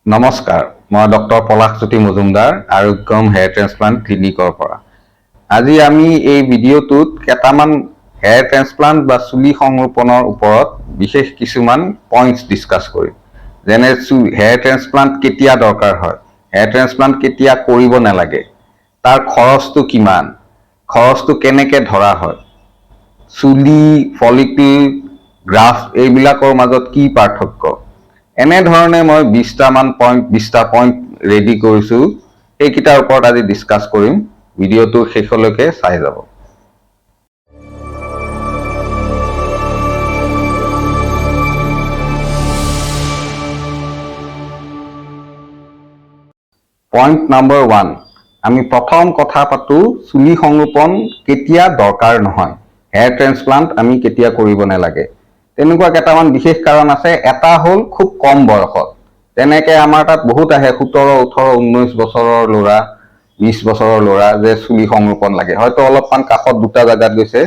নমস্কাৰ, মই doctor Palashjyoti Majumdar Arogyam hair transplant ক্লিনিকৰ পৰা। আজি আমি এই ভিডিঅ'টোত কেইটামান হেয়াৰ ট্ৰেন্সপ্লান্ট বা চুলি সংৰোপণৰ ওপৰত বিশেষ কিছুমান পইণ্টছ ডিছকাছ কৰিম। যেনে হেয়াৰ ট্ৰেন্সপ্লান্ট কেতিয়া দৰকাৰ হয়, হেয়াৰ ট্ৰেন্সপ্লান্ট কেতিয়া কৰিব নালাগে, তাৰ খৰচটো কিমান, খৰচটো কেনেকৈ ধৰা হয়, চুলি, ফলিকল, গ্ৰাফ্ট এইবিলাকৰ মাজত কি পাৰ্থক্য, এনেধৰণে মই 20টা পইণ্ট ৰেডি কৰিছোঁ। সেইকেইটাৰ ওপৰত আজি ডিছকাছ কৰিম। ভিডিঅ'টো শেষলৈকে চাই যাব। পইণ্ট নম্বৰ 1, আমি প্ৰথম কথা পাতো চুলি সংৰোপণ কেতিয়া দৰকাৰ নহয়, হেয়াৰ ট্ৰেন্সপ্লান্ট আমি কেতিয়া কৰিব নালাগে। তেনেকুৱা কেইটামান বিশেষ কাৰণ আছে। এটা হ'ল খুব কম বয়সত, তেনেকে আমাৰ তাত বহুত আহে 17, 18, 19 বছৰৰ ল'ৰা, 20 বছৰৰ ল'ৰা যে চুলি সংৰোপণ লাগে, হয়তো অলপমান কাষত দুটা জেগাত গৈছে।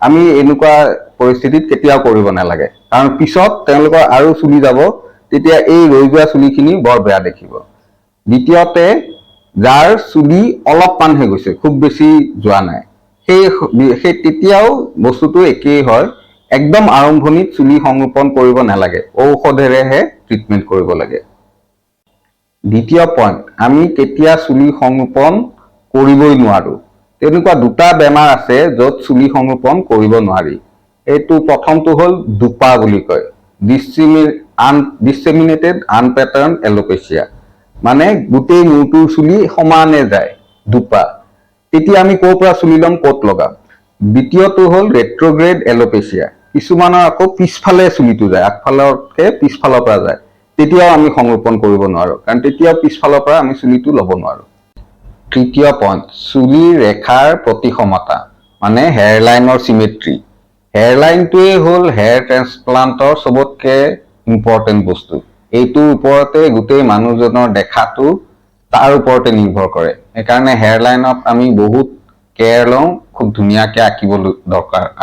আমি এনেকুৱা পৰিস্থিতিত কেতিয়াও কৰিব নালাগে, কাৰণ পিছত তেওঁলোকৰ আৰু চুলি যাব, তেতিয়া এই ৰৈ যোৱা চুলিখিনি বৰ বেয়া দেখিব। দ্বিতীয়তে, যাৰ চুলি অলপমানহে গৈছে, খুব বেছি যোৱা নাই, সেই তেতিয়াও বস্তুটো একেই হয়। একদম আৰম্ভণিত চুলি সংৰোপণ কৰিব নালাগে, ঔষধেৰেহে ট্ৰিটমেণ্ট কৰিব লাগে। দ্বিতীয় পইণ্ট, আমি কেতিয়া চুলি সংৰোপণ কৰিবই নোৱাৰোঁ। তেনেকুৱা দুটা বেমাৰ আছে য'ত চুলি সংৰোপণ কৰিব নোৱাৰি। এইটো প্ৰথমটো হ'ল ডুপা বুলি কয়, ডিছেমিনেটেড আনপেটাৰ্ণ এলোপেচিয়া, মানে গোটেই মূৰটোৰ চুলি সমানে যায়, ডুপা। তেতিয়া আমি ক'ৰ পৰা চুলি ল'ম, ক'ত লগাম। দ্বিতীয়টো হ'ল ৰেট্ৰগ্ৰেড এলোপেচিয়া, কিছুমানৰ আকৌ পিছফালে চুলিটো যায়, আগফালতকৈ পিছফালৰ পৰা যায়। তেতিয়াও আমি সংৰোপণ কৰিব নোৱাৰোঁ, কাৰণ তেতিয়াও পিছফালৰ পৰা আমি চুলিটো ল'ব নোৱাৰোঁ। তৃতীয় পইণ্ট, চুলিৰ ৰেখাৰ প্ৰতিসমতা, মানে হেয়াৰলাইনৰ চিমেট্ৰি। হেয়াৰলাইনটোৱেই হ'ল হেয়াৰ ট্ৰেন্সপ্লান্টৰ চবতকৈ ইম্পৰ্টেণ্ট বস্তু। এইটোৰ ওপৰতে গোটেই মানুহজনৰ দেখাটো তাৰ ওপৰতে নিৰ্ভৰ কৰে। সেইকাৰণে হেয়াৰলাইনত আমি বহুত কেয়াৰ লওঁ, খুব ধুনীয়াকৈ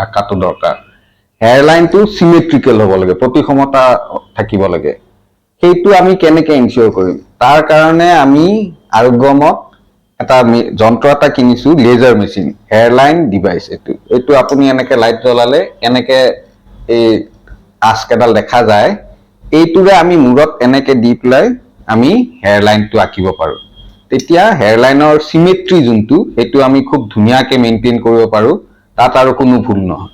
আঁকাটো দৰকাৰ। হেয়াৰলাইনটো চিমেট্ৰিকেল হ'ব লাগে, প্ৰতিসমতা থাকিব লাগে। সেইটো আমি কেনেকৈ ইনচিয়ৰ কৰিম? তাৰ কাৰণে আমি আৰোগ্যমত এটা যন্ত্ৰ এটা কিনিছোঁ, লেজাৰ মেচিন, হেয়াৰলাইন ডিভাইচ। এইটো আপুনি এনেকৈ লাইট জ্বলালে এনেকৈ এই আঁচকেইডাল দেখা যায়। এইটোৰে আমি মূৰত এনেকৈ দি পেলাই আমি হেয়াৰলাইনটো আঁকিব পাৰোঁ। তেতিয়া হেয়াৰলাইনৰ চিমেট্ৰি যোনটো, সেইটো আমি খুব ধুনীয়াকৈ মেইনটেইন কৰিব পাৰোঁ, তাত আৰু কোনো ভুল নহয়।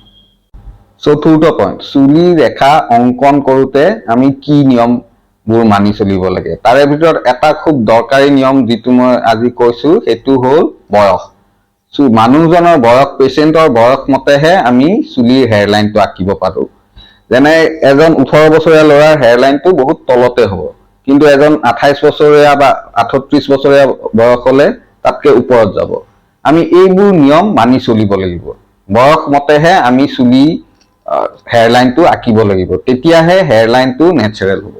চতুৰ্থ পইণ্ট, চুলি ৰেখা অংকন কৰোঁতে আমি কি নিয়মবোৰ মানি চলিব লাগে। তাৰে ভিতৰত এটা খুব দৰকাৰী নিয়ম যিটো মই আজি কৈছোঁ, সেইটো হ'ল বয়স। মানুহজনৰ বয়স, পেচেণ্টৰ বয়স মতেহে আমি চুলিৰ হেয়াৰলাইনটো আঁকিব পাৰোঁ। যেনে এজন 18 বছৰীয়া ল'ৰাৰ হেয়াৰলাইনটো বহুত তলতে হ'ব, কিন্তু এজন 28 বছৰীয়া বা 38 বছৰীয়া বয়স হ'লে তাতকৈ ওপৰত যাব। আমি এইবোৰ নিয়ম মানি চলিব লাগিব। বয়স মতেহে আমি চুলি হেয়াৰলাইনটো আঁকিব লাগিব, তেতিয়াহে হেয়াৰলাইনটো নেচাৰেল হ'ব।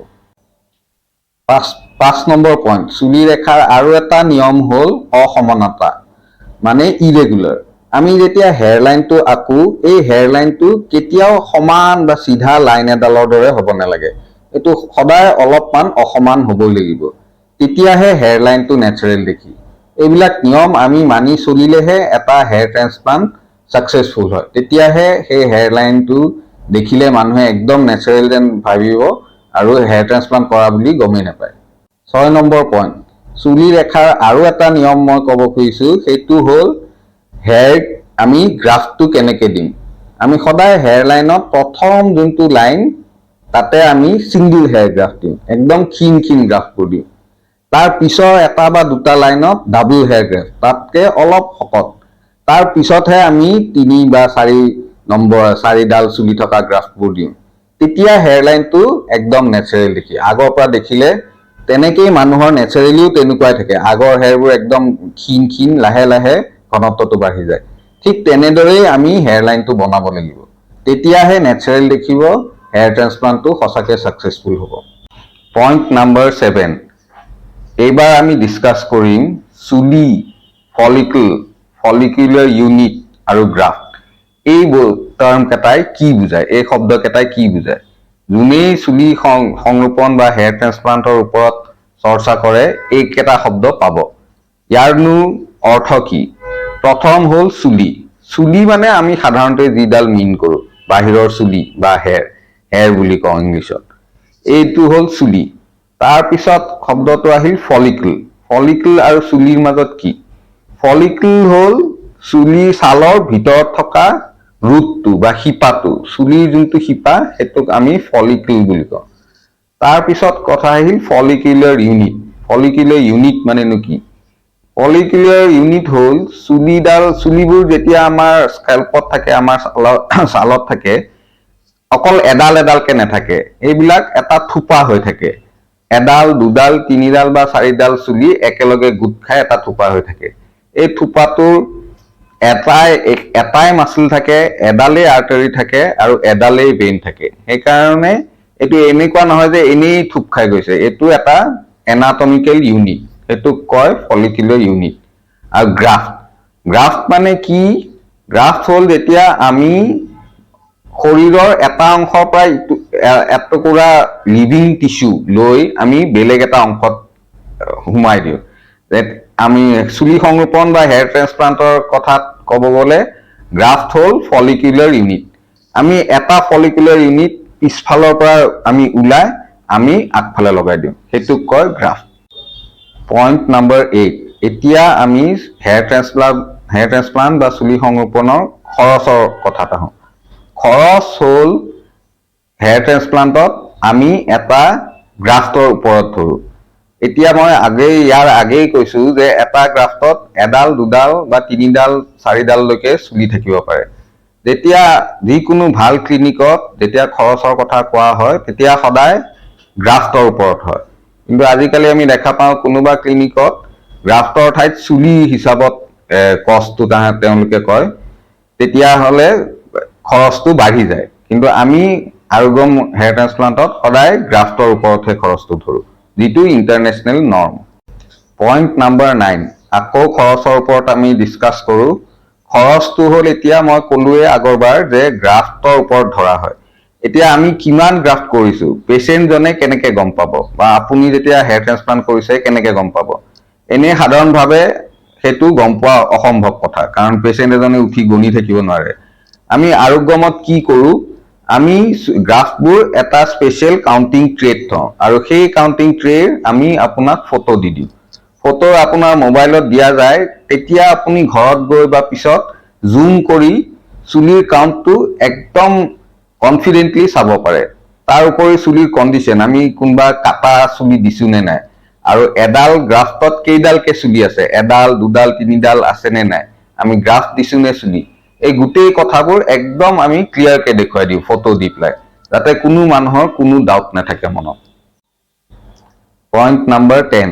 5 নম্বৰ পইণ্ট, চুলি ৰেখাৰ আৰু এটা নিয়ম হ'ল অসমানতা, মানে ইৰেগুলাৰ। আমি যেতিয়া হেয়াৰলাইনটো আঁকো, এই হেয়াৰলাইনটো কেতিয়াও সমান বা চিধা লাইন এডালৰ দৰে হ'ব নালাগে। এইটো সদায় অলপমান অসমান হ'বই লাগিব, তেতিয়াহে হেয়াৰলাইনটো নেচাৰেল দেখি। এইবিলাক নিয়ম আমি মানি চলিলেহে এটা হেয়াৰ ট্ৰেন্সপ্লান্ট ছাকচেছফুল হয়। তেতিয়াহে সেই হেয়াৰলাইনটো দেখিলে মানুহে একদম নেচাৰেল যেন ভাবিব আৰু হেয়াৰ ট্ৰেন্সপ্লান্ট কৰা বুলি গমেই নাপায়। 6 নম্বৰ পইণ্ট, চুলি ৰেখাৰ আৰু এটা নিয়ম মই ক'ব খুজিছোঁ, সেইটো হ'ল আমি গ্ৰাফটো কেনেকৈ দিম। আমি সদায় হেয়াৰলাইনত প্ৰথম যোনটো লাইন, তাতে আমি ছিংগল হেয়াৰ গ্ৰাফ দিওঁ, একদম ক্ষীণ গ্ৰাফবোৰ দিওঁ। তাৰ পিছৰ এটা বা দুটা লাইনত ডাবল হেয়াৰ গ্ৰাফ, তাতকৈ অলপ শকত। তাৰ পিছতহে আমি 3 বা 4ডাল চুলি থকা গ্ৰাফবোৰ দিওঁ। তেতিয়া হেয়াৰলাইনটো একদম নেচাৰেল দেখি। আগৰ পৰা দেখিলে তেনেকেই মানুহৰ নেচাৰেলিও তেনেকুৱাই থাকে, আগৰ হেয়াৰবোৰ একদম ক্ষীণ, লাহে লাহে ঘনত্বটো বাঢ়ি যায়। ঠিক তেনেদৰেই আমি হেয়াৰলাইনটো বনাব লাগিব, তেতিয়াহে নেচাৰেল দেখিব, হেয়াৰ ট্ৰেন্সপ্লান্টটো সঁচাকৈ ছাকচেছফুল হ'ব। পইণ্ট নম্বৰ 7, এইবাৰ আমি ডিছকাছ কৰিম চুলি, ফলিকুলাৰ ইউনিট আৰু গ্ৰাফ্ট। এই টাৰ্মকেইটাই কি বুজায়, এই শব্দকেইটাই কি বুজায়। যোনেই চুলি সংৰোপণ বা হেয়াৰ ট্ৰেন্সপ্লান্টৰ ওপৰত চৰ্চা কৰে এইকেইটা শব্দ পাব। ইয়াৰনো অৰ্থ কি? প্ৰথম হ'ল চুলি। চুলি মানে আমি সাধাৰণতে যিডাল মিন কৰোঁ, বাহিৰৰ চুলি বা হেয়াৰ বুলি কওঁ ইংলিছত, এইটো হ'ল চুলি। তাৰপিছত শব্দটো আহিল ফলিকল। ফলিকল আৰু চুলিৰ মাজত কি? ফলিকল হ'ল চুলিৰ ছালৰ ভিতৰত থকা ৰুটটো বা শিপাটো, চুলিৰ যোনটো শিপা সেইটোক আমি ফলিকল বুলি কওঁ। তাৰপিছত কথা আহিল ফলিকুলাৰ ইউনিট। ফলিকুলাৰ ইউনিট মানেনো কি? ফলিকুলাৰ ইউনিট হ'ল চুলিবোৰ যেতিয়া আমাৰ স্কেল্পত থাকে, আমাৰ ছালত থাকে, অকল এডাল এডালকে নাথাকে, এইবিলাক এটা থোপা হৈ থাকে। এডাল, দুডাল, তিনিডাল বা চাৰিডাল চুলি একেলগে গোট খাই এটা থোপা হৈ থাকে। এই থোপাটোৰ এটাই মাচল থাকে, এডালেই আৰ্টাৰী থাকে আৰু এডালেই ভেইন থাকে। সেইকাৰণে এইটো এনেকুৱা নহয় যে এনেই থোপ খাই গৈছে, এইটো এটা এনাটমিকেল ইউনিট, সেইটোক কয় ফলিকুলাৰ ইউনিট। আৰু গ্ৰাফ্ট মানে কি? গ্ৰাফ্ট হ'ল যেতিয়া আমি শৰীৰৰ এটা অংশৰ পৰা এটুকুৰা লিভিং টিস্যু লৈ আমি বেলেগ এটা অংশত সোমাই দিওঁ। আমি চুলি সংৰোপণ বা হেয়াৰ ট্ৰেন্সপ্লান্টৰ কথাত ক'ব গ'লে গ্ৰাফ্ট হ'ল ফলিকুলাৰ ইউনিট। আমি এটা ফলিকুলাৰ ইউনিট পিছফালৰ পৰা আমি ওলাই আমি আগফালে লগাই দিওঁ, সেইটোক কয় গ্ৰাফ্ট। পইণ্ট নম্বৰ 8, এতিয়া আমি হেয়াৰ ট্ৰেন্সপ্লান্ট বা চুলি সংৰোপণৰ খৰচৰ কথাত আহোঁ। খৰচ হ'ল হেয়াৰ ট্ৰেন্সপ্লান্টত আমি এটা গ্ৰাফ্টৰ ওপৰত ধৰোঁ। এতিয়া মই ইয়াৰ আগেই কৈছো যে এটা গ্ৰাফ্টত এডাল, দুডাল বা তিনিডাল, চাৰিডাললৈকে চুলি থাকিব পাৰে। যেতিয়া যিকোনো ভাল ক্লিনিকত যেতিয়া খৰচৰ কথা কোৱা হয় তেতিয়া সদায় গ্ৰাফ্টৰ ওপৰত হয়। কিন্তু আজিকালি আমি দেখা পাওঁ কোনোবা ক্লিনিকত গ্ৰাফ্টৰ ঠাইত চুলি হিচাপত কষ্টটো তেওঁলোকে কয়, তেতিয়াহ'লে খৰচটো বাঢ়ি যায়। কিন্তু আমি আৰোগ্যম হেয়াৰ ট্ৰেন্সপ্লান্টত সদায় গ্ৰাফ্টৰ ওপৰতহে খৰচটো ধৰোঁ, যিটো ইণ্টাৰনেশ্যনেল নৰ্ম। পইণ্ট নম্বৰ 9, আকৌ খৰচৰ ওপৰত আমি ডিছকাছ কৰোঁ। খৰচটো হ'ল এতিয়া মই ক'লোৱে আগৰবাৰ যে গ্ৰাফ্টৰ ওপৰত ধৰা হয়। এতিয়া আমি কিমান গ্ৰাফ্ট কৰিছোঁ পেচেণ্টজনে কেনেকে গম পাব, বা আপুনি যেতিয়া হেয়াৰ ট্ৰেন্সপ্লান্ট কৰিছে কেনেকে গম পাব? এনেই সাধাৰণভাৱে সেইটো গম পোৱা অসম্ভৱ কথা, কাৰণ পেচেণ্ট এজনে উঠি গণি থাকিব নোৱাৰে। আমি আৰোগ্যমত কি কৰোঁ? আমি গ্ৰাফ্টবোৰ এটা স্পেচিয়েল কাউণ্টিং ট্ৰেত থওঁ আৰু সেই কাউণ্টিং ট্ৰেৰ আমি আপোনাক ফটো দি দিওঁ। ফটো আপোনাৰ মোবাইলত দিয়া যায়, তেতিয়া আপুনি ঘৰত গৈ বা পিছত জুম কৰি চুলিৰ কাউণ্টটো একদম কনফিডেণ্টলি চাব পাৰে। তাৰ উপৰি চুলিৰ কণ্ডিশ্যন, আমি কোনোবা কাটা চুলি দিছো নে নাই, আৰু এডাল গ্ৰাফ্টত কেইডালকে চুলি আছে, এডাল, দুডাল, তিনিডাল আছে নে নাই, আমি গ্ৰাফ্ট দিছো নে চুলি, এই গোটেই কথাবোৰ একদম আমি ক্লিয়াৰকে দেখুৱাই দিওঁ ফটো দি পেলাই, যাতে কোনো মানুহৰ কোনো ডাউট নাথাকে মনত। পইণ্ট নম্বৰ 10,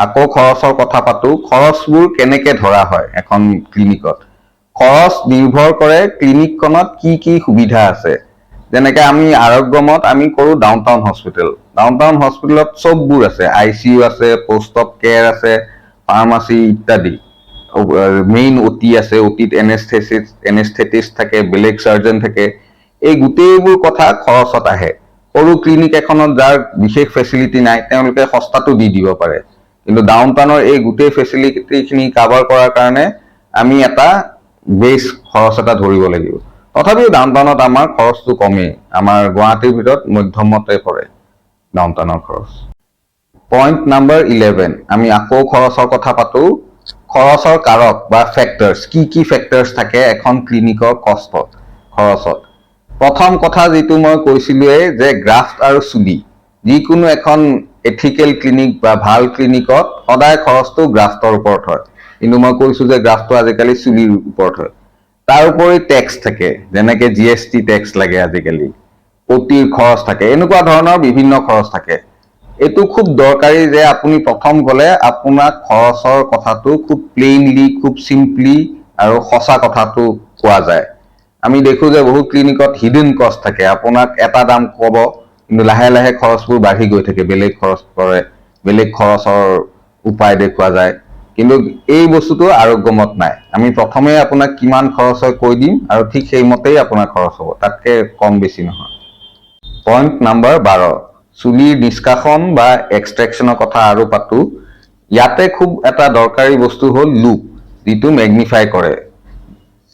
আকৌ খৰচৰ কথা পাতো। খৰচবোৰ কেনেকে ধৰা হয় এখন ক্লিনিকত? খৰচ নিৰ্ভৰ কৰে ক্লিনিকখনত কি কি সুবিধা আছে। যেনেকে আমি আৰোগ্যমত আমি কৰোঁ ডাউনটাউন হস্পিটেল। ডাউনটাউন হস্পিটেলত চববোৰ আছে, ICU আছে, পোষ্ট অফ কেয়াৰ আছে, ফাৰ্মাচী ইত্যাদি। মেইন OT আছে, OTত এনেস্থেটিষ্ট থাকে, বেলেগ চাৰ্জন থাকে। এই গোটেইবোৰ কথা খৰচত আহে। সৰু ক্লিনিক এখনত যাৰ বিশেষ ফেচিলিটি নাই তেওঁলোকে সস্তাটো দি দিব পাৰে, কিন্তু ডাউনটাউনৰ এই গোটেই ফেচিলিটিখিনি কাভাৰ কৰাৰ কাৰণে আমি এটা বেছ খৰচ এটা ধৰিব লাগিব। তথাপিও ডাউনটাউনত আমাৰ খৰচটো কমেই, আমাৰ গুৱাহাটীৰ ভিতৰত মধ্যমতে পৰে ডাউনটাউনৰ খৰচ। পইণ্ট নম্বৰ 11, আমি আকৌ খৰচৰ কথা পাতো। খৰচৰ কাৰক বা ফেক্টৰ্ছ, কি কি ফেক্টৰ্ছ থাকে এখন ক্লিনিকৰ খৰচত। প্ৰথম কথা যিটো মই কৈছিলোৱে যে গ্ৰাফ্ট আৰু চুলি, যিকোনো এখন এথিকেল ক্লিনিক বা ভাল ক্লিনিকত সদায় খৰচটো গ্ৰাফ্টৰ ওপৰত হয়, কিন্তু মই কৈছো যে গ্ৰাফ্টটো আজিকালি চুলিৰ ওপৰত হয়। তাৰ উপৰি টেক্স থাকে, যেনেকে GST টেক্স লাগে আজিকালি, OTৰ খৰচ থাকে, এনেকুৱা ধৰণৰ বিভিন্ন খৰচ থাকে। এইটো খুব দৰকাৰী যে আপুনি প্ৰথম গ'লে আপোনাক খৰচৰ কথাটো খুব প্লেইনলি, খুব চিম্পলি আৰু সঁচা কথাটো কোৱা যায়। আমি দেখো যে বহুত ক্লিনিকত হিডেন কষ্ট থাকে, আপোনাক এটা দাম ক'ব কিন্তু লাহে লাহে খৰচবোৰ বাঢ়ি গৈ থাকে, বেলেগ খৰচ কৰে, বেলেগ খৰচৰ উপায় দেখুওৱা যায়। কিন্তু এই বস্তুটো আৰোগ্যমত নাই। আমি প্ৰথমে আপোনাক কিমান খৰচ হয় কৈ দিম আৰু ঠিক সেইমতেই আপোনাৰ খৰচ হ'ব, তাতকে কম বেছি নহয়। পইণ্ট নম্বৰ 12, চুলিৰ নিষ্কাশন বা এক্সট্ৰেকশ্যনৰ কথা আৰু পাতো। ইয়াতে খুব এটা দৰকাৰী বস্তু হ'ল লুপ, যিটো মেগনিফাই কৰে।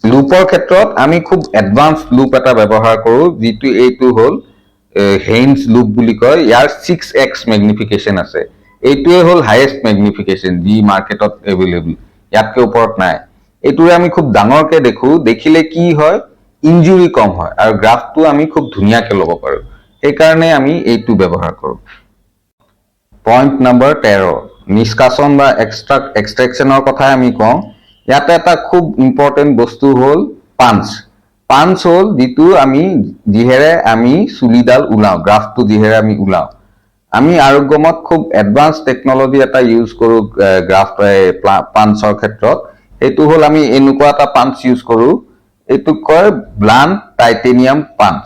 লুপৰ ক্ষেত্ৰত আমি খুব এডভান্স লুপ এটা ব্যৱহাৰ কৰোঁ, যিটো এইটো হ'ল হেইনছ লুপ বুলি কয়। ইয়াৰ 6x মেগনিফিকেশ্যন আছে। এইটোৱে হ'ল হাইয়েষ্ট মেগনিফিকেশ্যন যি মাৰ্কেটত এভেইলেবল, ইয়াতকৈ ওপৰত নাই। এইটোৰে আমি খুব ডাঙৰকে দেখো, দেখিলে কি হয় ইঞ্জুৰি কম হয় আৰু গ্ৰাফটো আমি খুব ধুনীয়াকে ল'ব পাৰোঁ। সেইকাৰণে আমি এইটো ব্যৱহাৰ কৰোঁ। পইণ্ট নম্বৰ 13, নিষ্কাশন বা এক্সট্ৰেকশ্যনৰ কথা আমি কওঁ। ইয়াতে এটা খুব ইম্পৰ্টেণ্ট বস্তু হ'ল পাঞ্চ। পাঞ্চ হ'ল যিহেৰে আমি চুলিডাল ওলাওঁ, গ্ৰাফটো যিহেৰে আমি ওলাওঁ। আমি আৰোগ্যমত খুব এডভান্স টেকনলজি এটা ইউজ কৰোঁ গ্ৰাফ পাঞ্চৰ ক্ষেত্ৰত। সেইটো হ'ল আমি এনেকুৱা এটা পাঞ্চ ইউজ কৰোঁ, এইটোক কয় ব্লাণ্ট টাইটেনিয়াম পাঞ্চ।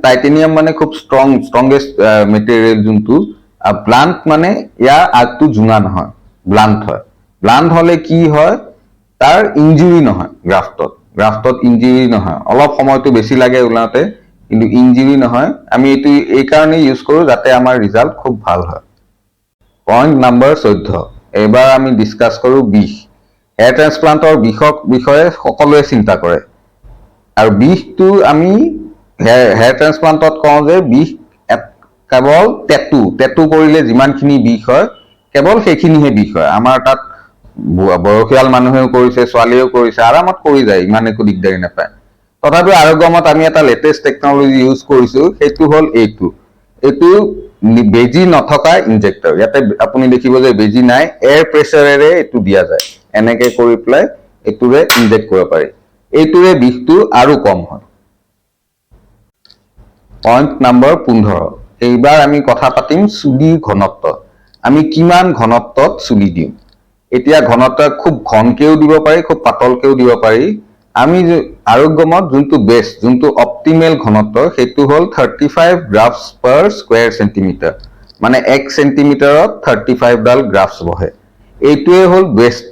টাইটেনিয়াম মানে খুব ষ্ট্ৰংগেষ্ট মেটেৰিয়েল যোনটো। ব্লাণ্ট মানে ইয়াৰ আগটো জোঙা নহয়, ব্লাণ্ট হয়। ব্লাণ্ট হলে কি হয়, তাৰ ইঞ্জুৰি নহয় গ্ৰাফটত ইঞ্জুৰি নহয়। অলপ সময়টো বেছি লাগে ওলাওঁতে, কিন্তু ইঞ্জুৰি নহয়। আমি এইটো এই কাৰণে ইউজ কৰোঁ যাতে আমাৰ ৰিজাল্ট খুব ভাল হয়। পইণ্ট নম্বৰ 14, এইবাৰ আমি ডিছকাছ কৰোঁ বিষ। হেয়াৰ ট্ৰেন্সপ্লান্টৰ বিষয়ে সকলোৱে চিন্তা কৰে, আৰু বিষটো আমি হেয়াৰ ট্ৰেন্সপ্লান্টত কওঁ যে বিষ কেৱল টেটু কৰিলে যিমানখিনি বিষ হয় কেৱল সেইখিনিহে বিষ হয়। আমাৰ তাত বয়সীয়াল মানুহেও কৰিছে, ছোৱালীয়েও কৰিছে, আৰামত কৰি যায়, ইমান একো দিগদাৰি নাপায়। তথাপিও আৰোগ্যমত আমি এটা লেটেষ্ট টেকনলজি ইউজ কৰিছো, সেইটো হ'ল এইটো বেজি নথকা ইনজেক্টৰ। ইয়াতে আপুনি দেখিব যে বেজি নাই, এয়াৰ প্ৰেচাৰেৰে এইটো দিয়া যায়। এনেকে কৰি পেলাই এইটোৰে ইনজেক্ট কৰিব পাৰি। এইটোৰে বিষটো আৰু কম হয়। পইণ্ট নম্বৰ 15, এইবাৰ আমি কথা পাতিম চুলিৰ ঘনত্ব। আমি কিমান ঘনত্বত চুলি দিওঁ। এতিয়া ঘনত্ব খুব ঘনকেও দিব পাৰি, খুব পাতলকেও দিব পাৰি। আমি আৰোগ্যমত যোনটো অপটিমেল ঘনত্ব, সেইটো হ'ল 35 গ্ৰাফছ পাৰ স্কুৱেৰ চেণ্টিমিটাৰ। মানে 1 চেণ্টিমিটাৰত 35 ডাল গ্ৰাফছ বহে। এইটোৱে হ'ল বেষ্ট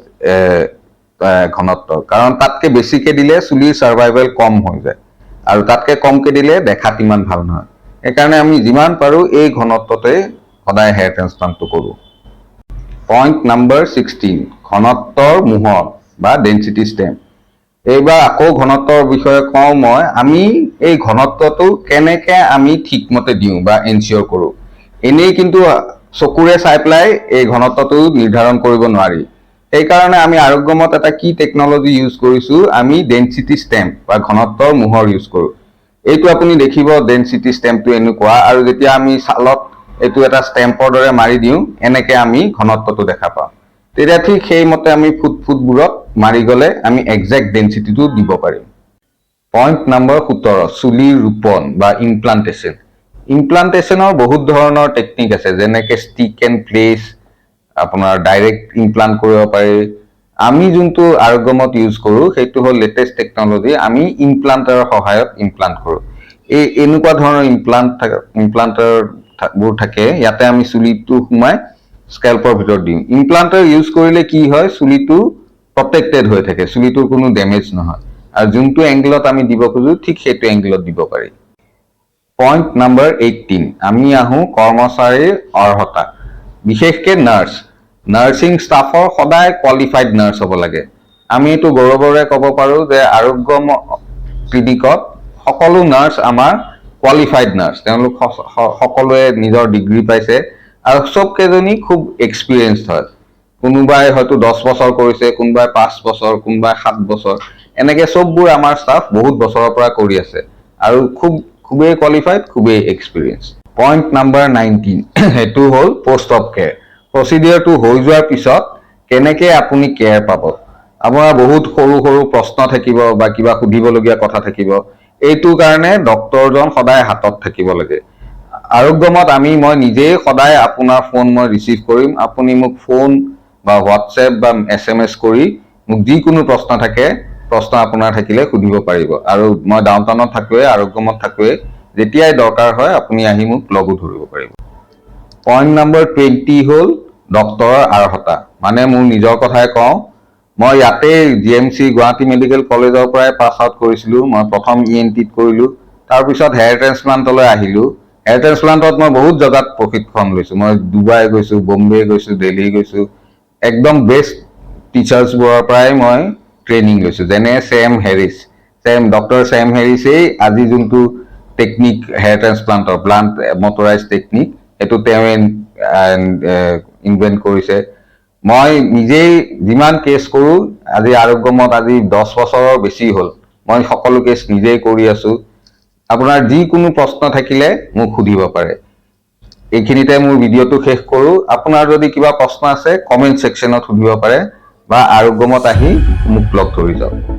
ঘনত্ব, কাৰণ তাতকে বেছিকে দিলে চুলিৰ চাৰ্ভাইভেল কম হৈ যায়, আৰু তাতকে কমকে দিলে দেখাত ইমান ভাল নহয়। সেইকাৰণে আমি যিমান পাৰোঁ এই ঘনত্বতে সদায় হেয়াৰ ট্ৰেন্সপ্লান্টটো কৰোঁ। পইণ্ট নম্বৰ 16, ঘনত্বৰ মোহৰ বা ডেন্সিটি ষ্টেম্প। এইবাৰ আকৌ ঘনত্বৰ বিষয়ে কওঁ মই। আমি এই ঘনত্বটো কেনেকে আমি ঠিকমতে দিওঁ বা এনচিয়ৰ কৰোঁ। এনেই কিন্তু চকুৰে চাই পেলাই এই ঘনত্বটো নিৰ্ধাৰণ কৰিব নোৱাৰি। সেইকাৰণে আমি আৰোগ্যমত এটা কি টেকনলজি ইউজ কৰিছোঁ, আমি ডেন্সিটি ষ্টেম্প বা ঘনত্বৰ মোহৰ ইউজ কৰোঁ। এইটো আপুনি দেখিব ডেন্সিটি ষ্টেম্পটো এনেকুৱা, আৰু যেতিয়া আমি ছালত এইটো এটা ষ্টেম্পৰ দৰে মাৰি দিওঁ, এনেকে আমি ঘনত্বটো দেখা পাওঁ। তেতিয়া ঠিক সেইমতে আমি ফুটবোৰত মাৰি গ'লে আমি একজেক্ট ডেন্সিটিটো দিব পাৰিম। পইণ্ট নম্বৰ 17, চুলিৰ ৰোপণ বা ইমপ্লান্টেশ্যন। ইমপ্লান্টেশ্যনৰ বহুত ধৰণৰ টেকনিক আছে, যেনেকে ষ্টিক এণ্ড প্লেচ, আপোনাৰ ডাইৰেক্ট ইমপ্লান্ট কৰিব পাৰি। আমি যোনটো আৰোগ্যমত ইউজ কৰোঁ সেইটো হ'ল লেটেষ্ট টেকনলজি। আমি ইমপ্লান্টাৰৰ সহায়ত ইমপ্লান্ট কৰোঁ। এনেকুৱা ধৰণৰ ইমপ্লান্টাৰবোৰ থাকে, ইয়াতে আমি চুলিটো সোমাই স্কেল্পৰ ভিতৰত দিওঁ। ইমপ্লান্টাৰ ইউজ কৰিলে কি হয়, চুলিটো প্ৰটেক্টেড হৈ থাকে, চুলিটোৰ কোনো ডেমেজ নহয়, আৰু যোনটো এংগলত আমি দিব খোজো ঠিক সেইটো এংগলত দিব পাৰি। পইণ্ট নম্বৰ 18, আমি আহোঁ কৰ্মচাৰীৰ অৰ্হতা, বিশেষকে নাৰ্ছিং ষ্টাফৰ সদায় কোৱালিফাইড নাৰ্ছ হ'ব লাগে। আমি এইটো গৌৰৱেৰে ক'ব পাৰোঁ যে আৰোগ্য ক্লিনিকত সকলো নাৰ্ছ আমাৰ কোৱালিফাইড নাৰ্ছ। তেওঁলোক সকলোৱে নিজৰ ডিগ্ৰী পাইছে, আৰু চব কেইজনী খুব এক্সপিৰিয়েঞ্চড হয়। কোনোবাই হয়তো 10 বছৰ কৰিছে, কোনোবাই 5 বছৰ, কোনোবাই 7 বছৰ। এনেকে চববোৰ আমাৰ ষ্টাফ বহুত বছৰৰ পৰা কৰি আছে, আৰু খুবেই কোৱালিফাইড, খুবেই এক্সপিৰিয়েঞ্চ। পইণ্ট নম্বৰ 19, সেইটো হ'ল পষ্ট অফ কেয়াৰ। প্ৰচিডিউৰটো হৈ যোৱাৰ পিছত কেনেকে আপুনি কেয়াৰ পাব। আপোনাৰ বহুত সৰু সৰু প্ৰশ্ন থাকিব বা কিবা সুধিবলগীয়া কথা থাকিব। এইটো কাৰণে ডক্তৰজন সদায় হাতত থাকিব লাগে। আৰোগ্যমত মই নিজেই সদায় আপোনাৰ ফোন মই ৰিচিভ কৰিম। আপুনি মোক ফোন বা হোৱাটছএপ বা SMS কৰি মোক যিকোনো প্ৰশ্ন আপোনাৰ থাকিলে সুধিব পাৰিব। আৰু মই ডাউনটাউনত থাকোৱে, আৰোগ্যমত থাকোৱে, যেতিয়াই দৰকাৰ হয় আপুনি আহি মোক লগো ধৰিব পাৰিব। পইণ্ট নম্বৰ 20 হ'ল ডক্তৰৰ অৰ্হতা। মানে মোৰ নিজৰ কথাই কওঁ, মই ইয়াতে GMC গুৱাহাটী মেডিকেল কলেজৰ পৰাই পাছ আউট কৰিছিলোঁ। মই প্ৰথম ENTত কৰিলোঁ, তাৰপিছত হেয়াৰ ট্ৰেন্সপ্লান্টলৈ আহিলোঁ। হেয়াৰ ট্ৰেন্সপ্লান্টত মই বহুত জেগাত প্ৰশিক্ষণ লৈছো। মই ডুবাই গৈছো, বম্বে গৈছো, দিল্লী গৈছো। একদম বেষ্ট টিচাৰ্ছবোৰৰ পৰাই মই ট্ৰেইনিং লৈছো, যেনে ডক্টৰ ছেম হেৰিছেই আজি যোনটো টেকনিক হেয়াৰ ট্ৰেন্সপ্লান্টৰ প্লান্ট মটৰাইজ টেকনিক এইটো তেওঁ ইনভেন্ট কৰিছে। মই নিজেই যিমান কেছ কৰোঁ, আজি আৰোগ্যমত আজি 10 বছৰৰ বেছি হ'ল, মই সকলো কেছ নিজেই কৰি আছো। আপোনাৰ যিকোনো প্ৰশ্ন থাকিলে মোক সুধিব পাৰে। এইখিনিতে মোৰ ভিডিঅ'টো শেষ কৰোঁ। আপোনাৰ যদি কিবা প্ৰশ্ন আছে কমেণ্ট ছেকশ্যনত সুধিব পাৰে বা আৰোগ্যমত আহি মোক লগ ধৰি যাওক।